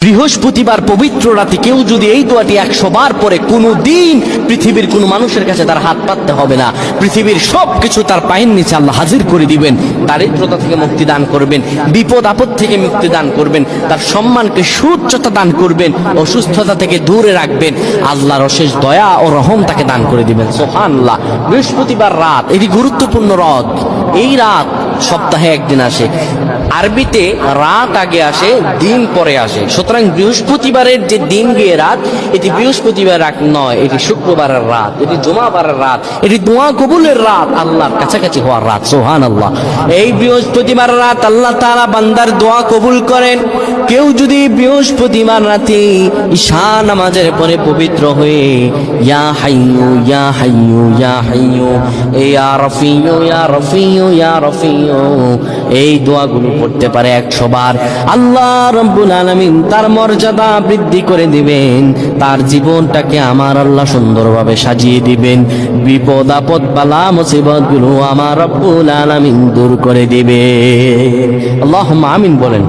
বৃহস্পতিবার পবিত্র রাতে কেউ যদি এই দোয়াটি 100 বার পরে, কোনো দিন পৃথিবীর কোনো মানুষের কাছে তার হাত পাততে হবে না। পৃথিবীর সবকিছু তার পায়ের নিচে আল্লাহ হাজির করে দিবেন। দারিদ্রতা থেকে মুক্তি দান করবেন, বিপদ আপদ থেকে মুক্তি দান করবেন, তার সম্মানকে সুউচ্চতা দান করবেন, অসুস্থতা থেকে দূরে রাখবেন। আল্লাহর অশেষ দয়া ও রহম তাকে দান করে দিবেন। সুবহানাল্লাহ। বৃহস্পতিবার রাত এটি গুরুত্বপূর্ণ রাত। এই রাত সপ্তাহে একদিন আসে। আরবিতে রাত আগে আসে, দিন পরে আসে। সুতরাং বৃহস্পতিবারের যে দিন গিয়ে রাত, এটি বৃহস্পতিবার রাত নয়, এটি শুক্রবারের রাত, এটি জুমাবারের রাত, এটি দোয়া কবুলের রাত, আল্লাহর কাছাকাছি হওয়ার রাত। সুবহানাল্লাহ। এই বৃহস্পতিবার রাত আল্লাহ তাআলা বান্দার দোয়া কবুল করেন। কেউ যদি বৃহস্পতিবার রাতে ঈশা নামাজের পরে পবিত্র হয়ে ইয়া হাইয়ু ইয়া হাইয়ু ইয়া হাইয়ু ইয়া রফিয়ু ইয়া রফিয়ু ইয়া রফিয়ু এই দোয়াগুলো পড়তে পারে 100 বার, আল্লাহ রাব্বুল আলামিন তার মর্যাদা বৃদ্ধি করে দিবেন। তার জীবনটাকে আমার আল্লাহ সুন্দরভাবে সাজিয়ে দিবেন। বিপদ আপদ বালা মুসিবত গুলো আমার রব্বুল আলামিন দূর করে দিবে। আল্লাহুম্মা আমিন বলেন।